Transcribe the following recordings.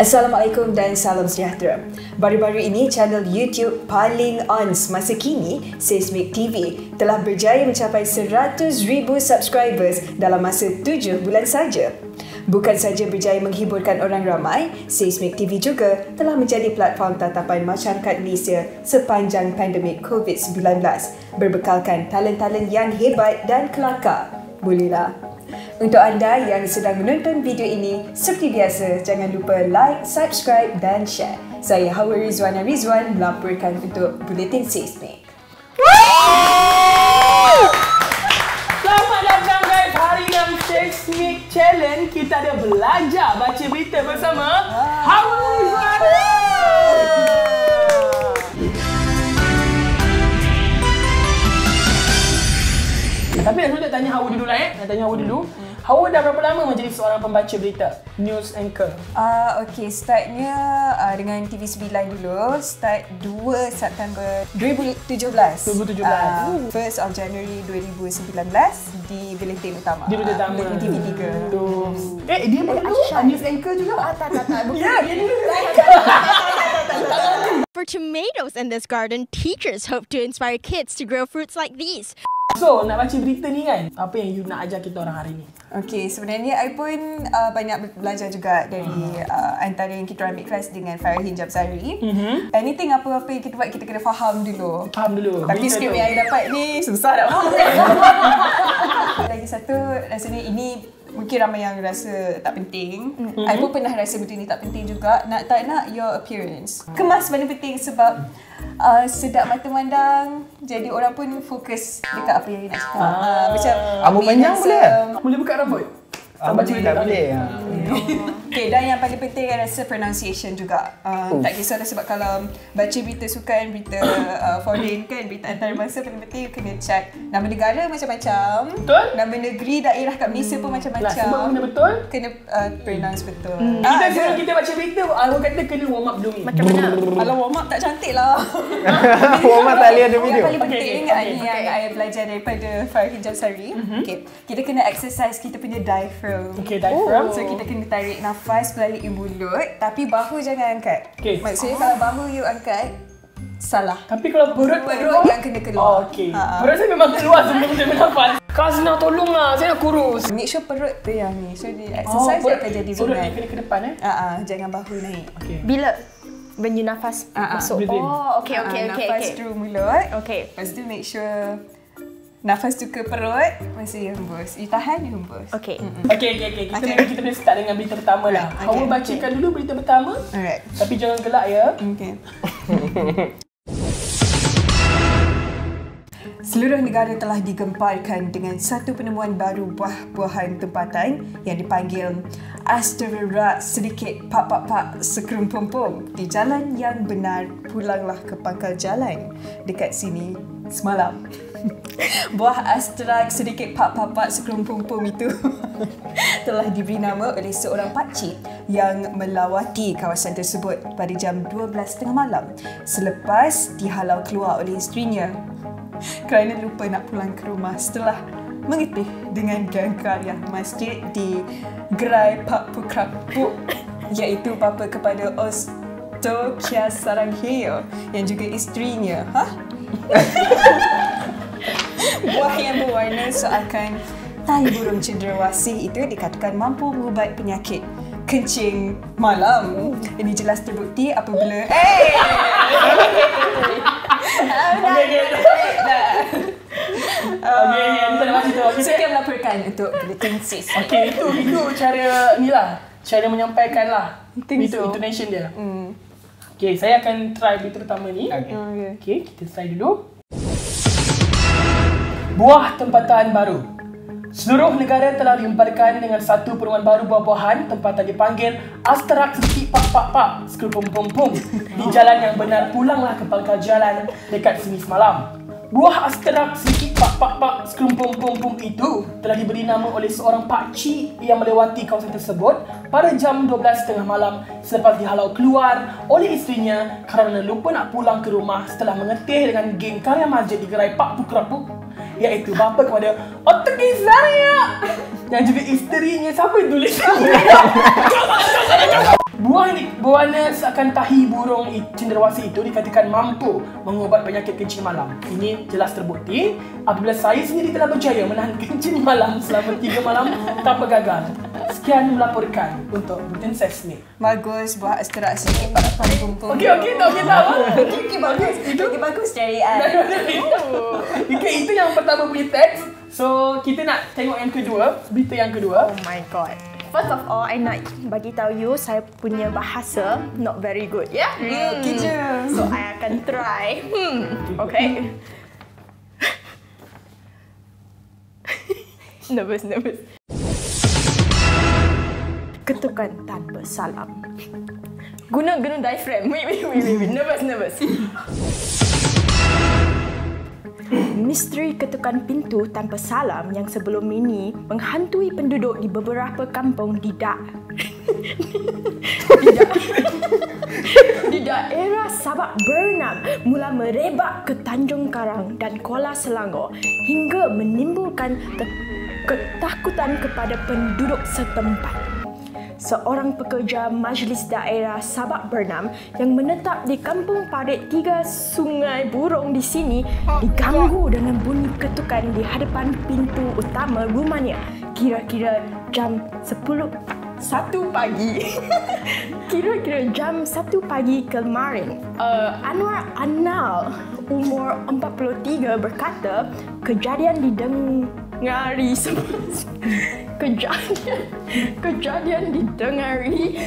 Assalamualaikum dan salam sejahtera. Baru-baru ini, channel YouTube paling on semasa kini, Seismic TV, telah berjaya mencapai 100,000 subscribers dalam masa 7 bulan saja. Bukan saja berjaya menghiburkan orang ramai, Seismic TV juga telah menjadi platform tatapan masyarakat Malaysia sepanjang pandemik COVID-19, berbekalkan talent-talent yang hebat dan kelakar. Bolehlah. Untuk anda yang sedang menonton video ini, seperti biasa, jangan lupa like, subscribe dan share. Saya Hawa Rizwana Rizwan melaporkan untuk Buletin Seismic. Selamat datang guys, hari yang Seismic Challenge. Kita ada belajar baca berita bersama Hawa Rizwana. Tapi nak tanya Hawa dulu lah Nak tanya Hawa dulu. Hawa dah berapa lama menjadi seorang pembaca berita? News anchor. Okey, startnya dengan TV9 dulu. Start 2 September 2017. 1st of January 2019 di Buletin Utama. Di Buletin Utama. Buletin TV3. Dia pun dulu news anchor juga. Tak. Ya, dia dulu news anchor. For tomatoes in this garden, teachers hope to inspire kids to grow fruits like these. So, nak baca berita ni kan, apa yang you nak ajar kita orang hari ni? Okey, sebenarnya I pun banyak belajar juga dari antara yang kita ambil kelas dengan Farahin Jabzari. Anything apa-apa yang kita buat, kita kena faham dulu. Tapi skrip yang I dapat ni susah nak faham. Lagi satu, rasanya ini mungkin ramai yang rasa tak penting. I pun pernah rasa benda ni tak penting juga. Nak tak nak, your appearance. Kemas paling penting sebab sedap mata memandang, jadi orang pun fokus dekat apa yang you nak cakap. Macam rambut panjang boleh? Boleh buka rambut? Tak boleh. Okay, dan yang paling penting saya rasa pronunciation juga. Tak kisahlah sebab kalau baca berita sukan, berita foreign kan, berita antarabangsa, paling penting kena check nama negara macam-macam. Betul? Nama negeri, daerah kat Malaysia pun macam-macam. Sebab benda betul? Kena pronounce betul. Kita sebelum kita baca berita, Hawa kata kena warm up dulu ni. Macam mana? Kalau warm up tak cantik lah. Warm up tak boleh ada video. Yang paling penting yang saya belajar daripada Farahin Jabzari. Okay, kita kena exercise kita punya diaphragm. Okay, diaphragm. So kita kena tarik nafas melalui mulut, tapi bahu jangan angkat. Okay. Maksudnya kalau bahu you angkat, salah. Tapi kalau perut yang kena keluar. Okey. Perut saya memang keluar sebelum saya bernafas. Kau senang tolonglah, saya nak kurus. Make sure perut tu yang ni. So di exercise dia akan jadi perut ringan. dia kena ke depan Jangan bahu naik. Okey. Bila when you nafas masuk. breathe in. Okay. Nafas through mulut. Okay. Lepas tu make sure nafas tu ke perut, masih hembus. You tahan, you hembus. Okay. Okey. Kita boleh start dengan berita pertama lah. Hawa bacakan dulu berita pertama. Alright. Tapi jangan gelak ya. Okay. Seluruh negara telah digemparkan dengan satu penemuan baru buah-buahan tempatan yang dipanggil asteroid sedikit pak sekrumpum di jalan yang benar, pulanglah ke pangkal jalan dekat sini semalam. Buah asteroid sedikit pak sekrumpum itu telah diberi nama oleh seorang pakcik yang melawati kawasan tersebut pada jam 12:30 malam selepas dihalau keluar oleh isterinya kerana lupa nak pulang ke rumah setelah mengetih dengan gang karya masjid di Gerai Pak Pukrapuk, iaitu bapa kepada Ostokia Sarangheo yang juga isterinya. Buah yang berwarna seakan tai burung cenderawasih itu dikatakan mampu mengubat penyakit kencing malam. Ini jelas terbukti apabila Sekian melaporkan untuk Buletin Seismic. Okey, itu cara ni lah. Cara menyampaikan lah. Intonation dia. Okey, saya akan try berita pertama ni. Okey, kita try dulu. Buah tempatan baru. Seluruh negara telah digemparkan dengan satu penemuan baru buah-buahan tempatan dipanggil asteroid sedikit pak sekrumpum di jalan yang benar, pulanglah ke pangkal jalan dekat sini semalam. Buah asteroid sedikit pak sekrumpum itu telah diberi nama oleh seorang pakcik yang melewati kawasan tersebut pada jam 12:30 malam selepas dihalau keluar oleh isterinya kerana lupa nak pulang ke rumah setelah mengetih dengan geng karya masjid di Gerai Pak Pukrapuk, iaitu bapa kepada Ostokia Sarangheo yang juga isterinya. Siapa yang tulis? Buah ini berwarna seakan tahi burung cendrawasih itu dikatakan mampu mengubat penyakit kencing malam. Ini jelas terbukti apabila saya sendiri telah berjaya menahan kencing malam selama 3 malam tanpa gagal. Sekian melaporkan untuk Bulletin Sesame. Bagus, buah ekstrak sikit pada bumbung. Okey, tak apa. Okey, bagus. Okey, bagus carian. Okey, itu yang pertama punya teks. So, kita nak tengok yang kedua, berita yang kedua. Oh my god. First of all, I nak bagi tahu you saya punya bahasa not very good, ya? Yeah? Okey je. So I akan try. Okay. nervous. Ketukan tanpa salam. Guna diaphragm. Wait. Nervous. Misteri ketukan pintu tanpa salam yang sebelum ini menghantui penduduk di beberapa kampung di daerah Sabak Bernam mula merebak ke Tanjung Karang dan Kuala Selangor hingga menimbulkan ketakutan kepada penduduk setempat. Seorang pekerja Majlis Daerah Sabak Bernam yang menetap di Kampung Parit 3 Sungai Burong di sini diganggu dengan bunyi ketukan di hadapan pintu utama rumahnya kira-kira jam 1 pagi. Kira-kira jam 1 pagi kemarin. Anwar Anal, umur 43 berkata kejadian didengari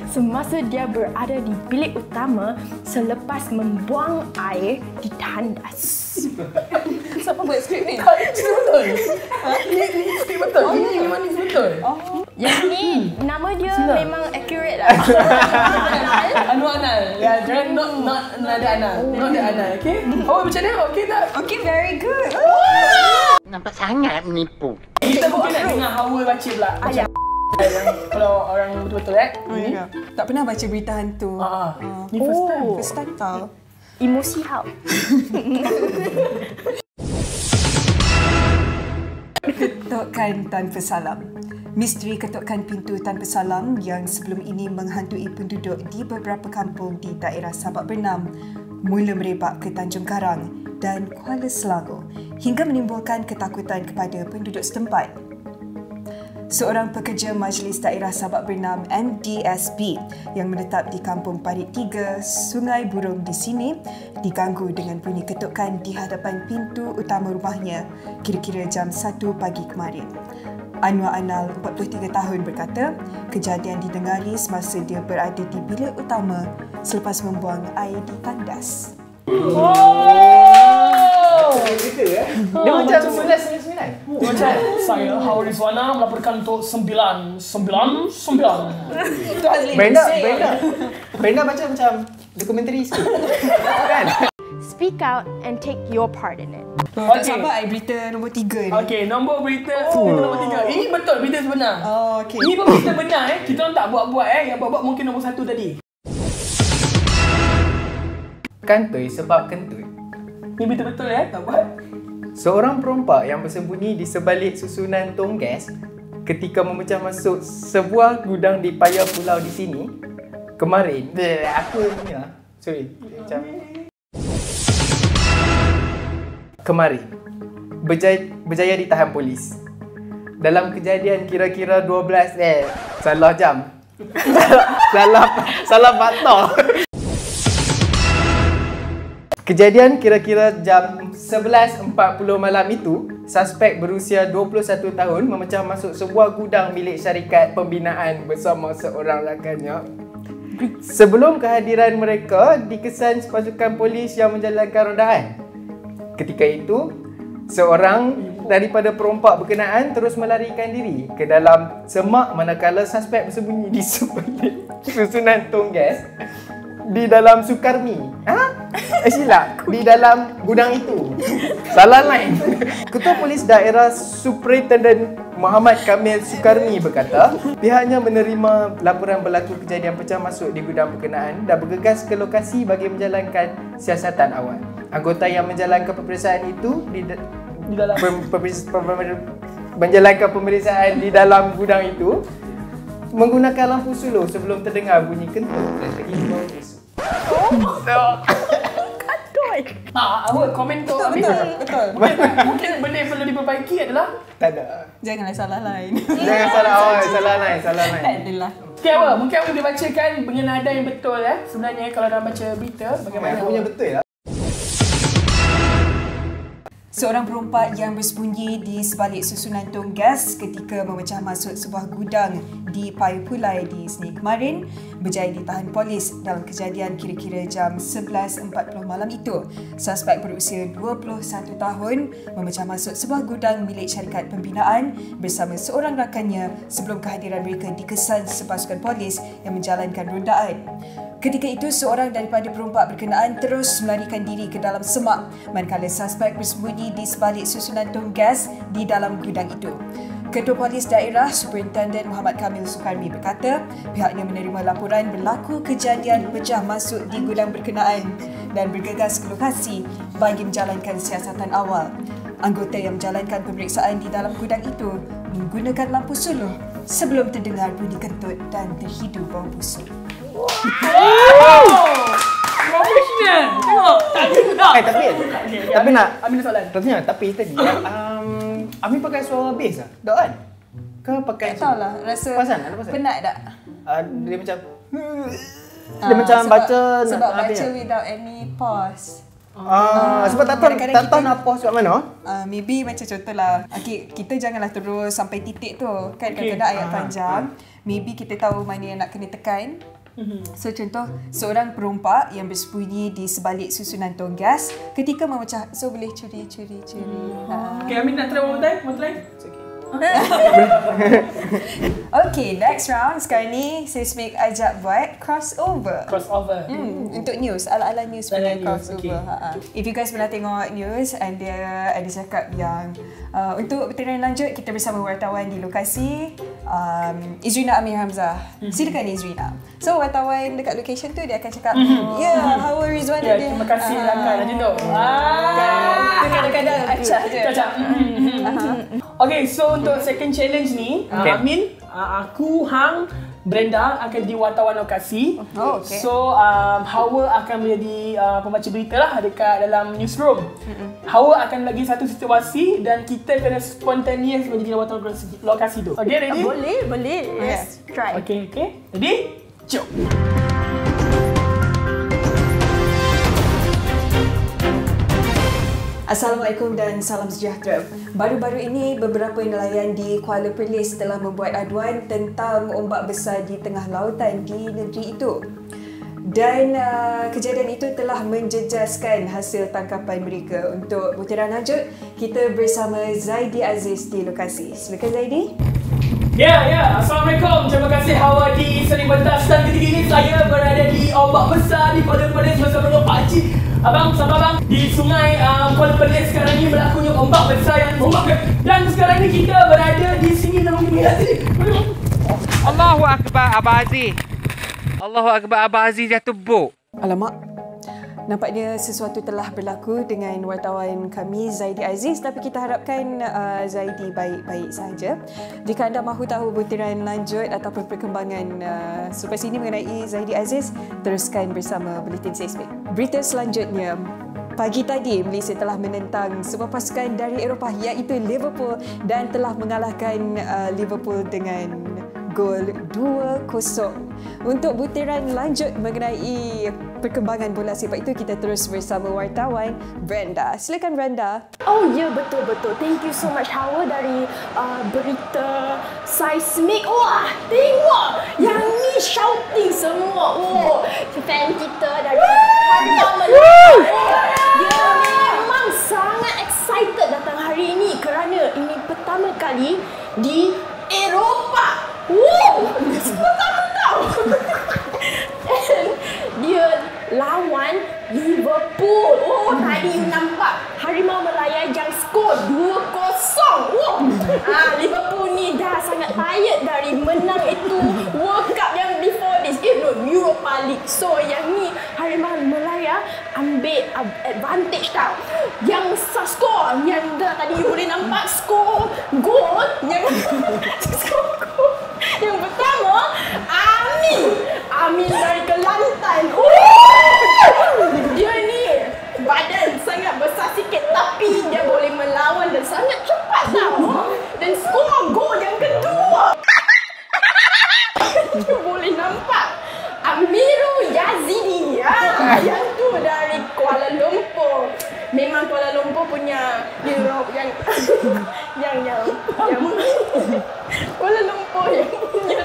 semasa dia berada di bilik utama selepas membuang air di tandas. Siapa buat skrip ni? Betul. Ini skrip betul. Ini memang ni betul. Yang ni nama dia memang accurate lah. Anwar Anal. Ya, jangan not ada Anal. Not ada Anal, okey? Oh, macam mana? Okey tak? Okey, very good. Nampak sangat menipu. Kita mungkin nak dengar Hawa baca pula. Macam kalau orang betul-betul Tak pernah baca berita hantu. Ni first time. First time tau. Emosi how? Ketukan tanpa salam. Misteri ketukan pintu tanpa salam yang sebelum ini menghantui penduduk di beberapa kampung di daerah Sabak Bernam mula merebak ke Tanjung Karang dan Kuala Selangor hingga menimbulkan ketakutan kepada penduduk setempat. Seorang pekerja Majlis Daerah Sabak Bernam MDSB yang menetap di Kampung Parit 3 Sungai Burong di sini diganggu dengan bunyi ketukan di hadapan pintu utama rumahnya kira-kira jam 1 pagi kemarin. Anwar Anal, 43 tahun berkata, kejadian didengari semasa dia berada di bilik utama selepas membuang air di tandas. Dia macam 1199. Macam saya Hawa Rizwana melaporkan untuk 999. Brenda macam dokumentari sikit. Kan? Speak out and take your part in it. Tak sabar, berita nombor 3 ni. Okey, nombor berita nombor 3. Ini betul berita sebenar. Oh, okey. Ini pun berita benar Kita orang tak buat-buat Yang buat-buat mungkin nombor 1 tadi. Kantoi sebab kentut. Ini berita betul tak buat. Seorang perompak yang bersembunyi di sebalik susunan tong gas ketika memecah masuk sebuah gudang di Paya Pulau di sini kemarin. Kemarin berjaya ditahan polis. Dalam kejadian kira-kira 12 salah jam. salah faktor. Kejadian kira-kira jam 11.40 malam itu, suspek berusia 21 tahun memecah masuk sebuah gudang milik syarikat pembinaan bersama seorang rakannya. Sebelum kehadiran mereka, dikesan pasukan polis yang menjalankan rondaan. Ketika itu, seorang daripada perompak berkenaan terus melarikan diri ke dalam semak manakala suspek bersembunyi di sebalik susunan tong gas di dalam Sukarmi. Silap. Di dalam gudang itu. Salah lain. Ketua Polis Daerah Superintendent Muhammad Kamil Sukarmi berkata, pihaknya menerima laporan berlaku kejadian pecah masuk di gudang berkenaan dan bergegas ke lokasi bagi menjalankan siasatan awal. Anggota yang menjalankan peperiksaan itu menjalankan pemeriksaan di dalam gudang itu menggunakan lampu suluh sebelum terdengar bunyi kentut dan terhidu bau busuk. Awak komen tu Betul. Mungkin benda yang perlu diperbaiki adalah Tak ada. Janganlah salah lain. Jangan salah awal, salah lain. Tak adalah. Okay, awak mungkin awak boleh bacakan pengenaan yang betul sebenarnya kalau dalam baca berita bagaimana Aku punya betul lah. Seorang perompak yang bersembunyi di sebalik susunan tong gas ketika memecah masuk sebuah gudang di Payupulai di Seni kemarin berjaya ditahan polis dalam kejadian kira-kira jam 11.40 malam itu. Suspek berusia 21 tahun memecah masuk sebuah gudang milik syarikat pembinaan bersama seorang rakannya sebelum kehadiran mereka dikesan sepasukan polis yang menjalankan rondaan. Ketika itu, seorang daripada perompak berkenaan terus melarikan diri ke dalam semak manakala suspek bersembunyi di sebalik susunan tong gas di dalam gudang itu. Ketua Polis Daerah Superintendent Muhammad Kamil Sukarmi berkata pihaknya menerima laporan berlaku kejadian pecah masuk di gudang berkenaan dan bergegas ke lokasi bagi menjalankan siasatan awal. Anggota yang menjalankan pemeriksaan di dalam gudang itu menggunakan lampu suluh sebelum terdengar bunyi kentut dan terhidu bau busuk. profesional. Tengok. Tak ada dah. Tapi nak ambil soalan. Tanya, tapi tadi Amin pakai suara bass lah? Tak kan? Ke pakai Tak tahulah, rasa ada perasan? penat tak? Dia macam macam baca sebab baca without any pause. Sebab tak tahu nak pause kat mana. Maybe macam contohlah, okay, kita janganlah terus sampai titik tu. Kan kadang-kadang ayat panjang, maybe kita tahu mana yang nak kena tekan. So contoh, seorang perompak yang bersembunyi di sebalik susunan tong gas ketika memecah, so boleh curi. Okay, Amin nak try one more time? Okay, next round. Sekarang ni Seismic ajak buat crossover. Untuk news, ala-ala news punya crossover. Okay. If you guys pernah tengok news, dia ada cakap yang untuk bertindak lanjut, kita bersama wartawan di lokasi, Izrina Amir Hamzah. Silakan Izrina. So wartawan dekat location tu dia akan cakap, Hawa Rizwan ada. Terima kasih Langkah macam tu. Kadang-kadang acah je. Okay, so untuk second challenge ni, Amin, aku, Hang, Brenda akan jadi wartawan lokasi. So, Hawa akan menjadi pembaca berita lah dekat dalam newsroom. Hawa akan bagi satu situasi dan kita kena spontaneous menjadi wartawan lokasi tu. Okay, ready? Boleh. Let's try. Okay. Ready? Jom. Assalamualaikum dan salam sejahtera. Baru-baru ini, beberapa nelayan di Kuala Perlis telah membuat aduan tentang ombak besar di tengah lautan di negeri itu. Dan kejadian itu telah menjejaskan hasil tangkapan mereka. Untuk butiran lanjut, kita bersama Zaidi Aziz di lokasi. Silakan Zaidi. Ya. Assalamualaikum. Terima kasih Hawa di Seri Pentas. Dan ketika ini saya berada di ombak besar di Kuala Perlis bersama dengan Pak Cik. Abang, di sungai Kuala Perlis sekarang ni berlakunya ombak besar yang membuatkan. Dan sekarang ni kita berada di sini dalam dunia sini. Allahu Akbar Abah Aziz. Allahu Akbar Abah Aziz jatuh buk. Alamak. Nampaknya sesuatu telah berlaku dengan wartawan kami Zaidi Aziz, tapi kita harapkan Zaidi baik-baik sahaja. Jika anda mahu tahu butiran lanjut ataupun perkembangan selepas ini mengenai Zaidi Aziz, teruskan bersama Buletin Seismik. Berita selanjutnya. Pagi tadi, Malaysia telah menentang sebuah pasukan dari Eropah iaitu Liverpool dan telah mengalahkan Liverpool dengan gol 2-0. Untuk butiran lanjut mengenai perkembangan bola sepak itu, kita terus bersama wartawan Brenda. Silakan Brenda. Oh ya, betul. Thank you so much Hawa dari berita Seismik. Wah, tengok yang ni shouting semua. Fan kita dari Harimau Melaya. Dia memang sangat excited datang hari ini kerana ini pertama kali di Eropah. Pertama tau. And dia lawan Liverpool. Tadi you nampak Harimau Melaya yang skor 2-0. Liverpool ni dah sangat tired dari menang itu World Cup yang before this, Europa League. So yang ni Harimau Melaya ambil advantage tau. Yang skor yang dah tadi you boleh nampak skor gol yang skor gol yang pertama Amin dari Kelantan. Dia ni badan sangat besar sikit tapi dia boleh melawan dan sangat cepat tau. Dan skor gol yang kedua. Dia boleh nampak Amirul Yazidi. Yang tu dari Kuala Lumpur. Memang Kuala Lumpur punya hero yang Kuala Lumpur yang punya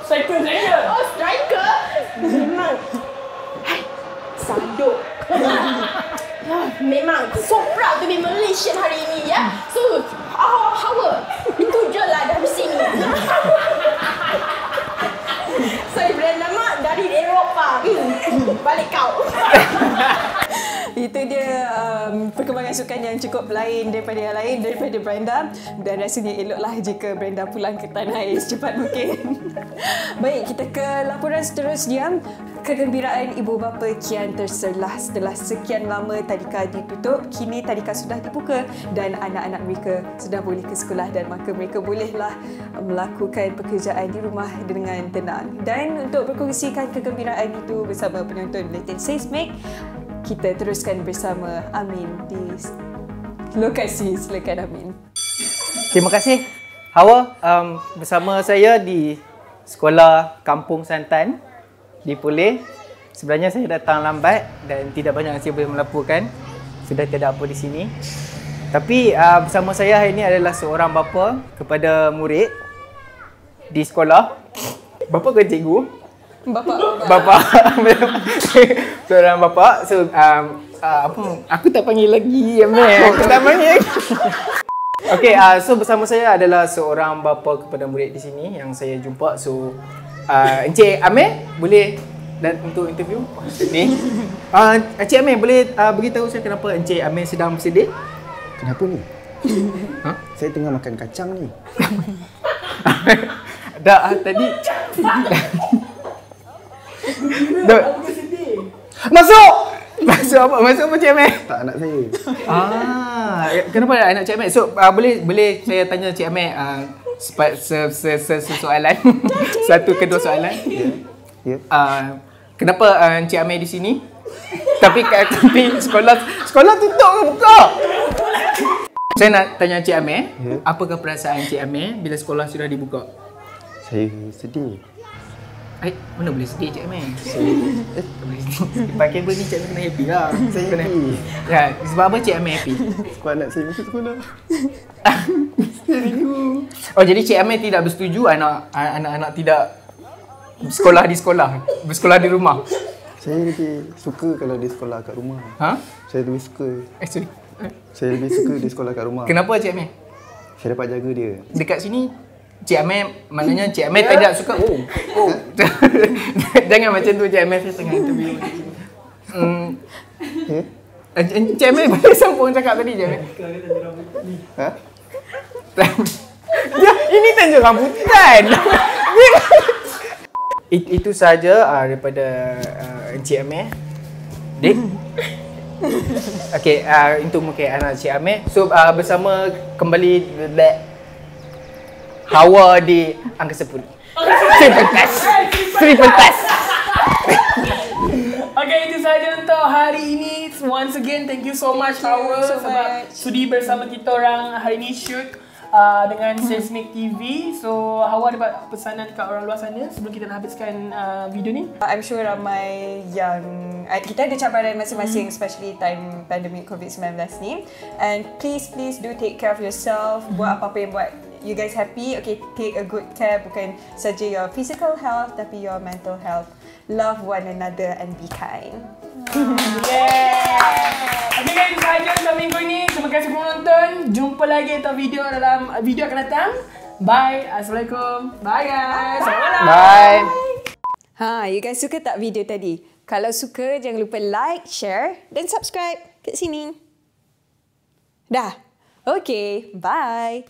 Striker. Oh, striker. Memang saduk. Memang so proud to be Malaysian hari ini ya. So, Hawa, itu je lah dari sini. Saya Brenda Mak dari Eropah. Balik kau. Itu dia perkembangan sukan yang cukup lain daripada yang lain, daripada Brenda. Dan rasanya eloklah jika Brenda pulang ke tanah air secepat mungkin. Baik, kita ke laporan seterusnya. Kegembiraan ibu bapa kian terserlah setelah sekian lama tadika ditutup. Kini tadika sudah dibuka dan anak-anak mereka sudah boleh ke sekolah dan maka mereka bolehlah melakukan pekerjaan di rumah dengan tenang. Dan untuk berkongsikan kegembiraan itu bersama penonton Buletin Seismik, kita teruskan bersama Amin di lokasi. Silakan Amin. Terima kasih Hawa. Bersama saya di Sekolah Kampung Santan di Puleh. Sebenarnya saya datang lambat dan tidak banyak yang saya boleh melaporkan. Sudah tiada apa di sini. Tapi bersama saya hari ini adalah seorang bapa kepada murid di sekolah. Bapa ke cikgu? Bapa. Seorang bapa. So aku tak panggil lagi Amel. Aku tak panggil. Okey, so bersama saya adalah seorang bapa kepada murid di sini yang saya jumpa. So Encik Amel boleh dan untuk interview ni. Encik Amel boleh beritahu saya kenapa Encik Amel sedang bersedih? Kenapa ni? Saya tengah makan kacang ni. Dah tadi. Masuk apa? Masuk apa Cik Amel? Tak, anak saya. Kenapa anak Cik Amel? So boleh saya tanya Cik Amel soalan. Satu kedua soalan. Ya. Kenapa Encik Amel di sini? Tapi sekolah tutup ke buka? Saya nak tanya Encik Amel, apakah perasaan Encik Amel bila sekolah sudah dibuka? Saya sedih. Mana boleh sedih Cik Amel? Pakai benda ni Cik Amel kena happy lah. Saya happy. Ya, sebab apa Cik Amel happy? Sebab anak saya masuk sekolah. Oh, jadi Cik Amel tidak bersetuju anak-anak tidak bersekolah di rumah? Saya lebih suka kalau di sekolah kat rumah. Saya lebih suka. Saya lebih suka di sekolah kat rumah. Kenapa Cik Amel? Saya dapat jaga dia. Dekat sini Cik Amel, maknanya Cik Amel tidak suka. Jangan macam tu Cik Amel, saya tengah interview. Cik Amel boleh sambung cakap tadi Cik Amel. Ini Tanjung Rambutan. Itu sahaja daripada Encik Amel. Dik. Okey, untuk mungkin anak Encik Amel. So bersama kembali Hawa di angka 10. Triple pass. Okay, itu sahaja untuk hari ini. Once again, thank you so much Hawa sebab sudi bersama kita orang hari ini shoot dengan Seismik TV. So Hawa ada pesanan kat orang luar sana sebelum kita nak habiskan video ni? I'm sure ramai yang kita ada cabaran masing-masing, especially time pandemic COVID-19 ni. And please do take care of yourself. Buat apa-apa yang buat you guys happy. Okay, take a good care, bukan saja your physical health tapi your mental health. Love one another and be kind. Okay guys, itu sahaja untuk minggu ini. Terima kasih penonton. Jumpa lagi atau video dalam video akan datang. Bye. Assalamualaikum. Bye guys. Bye. You guys suka tak video tadi? Kalau suka, jangan lupa like, share dan subscribe kat sini. Dah. Okay, bye.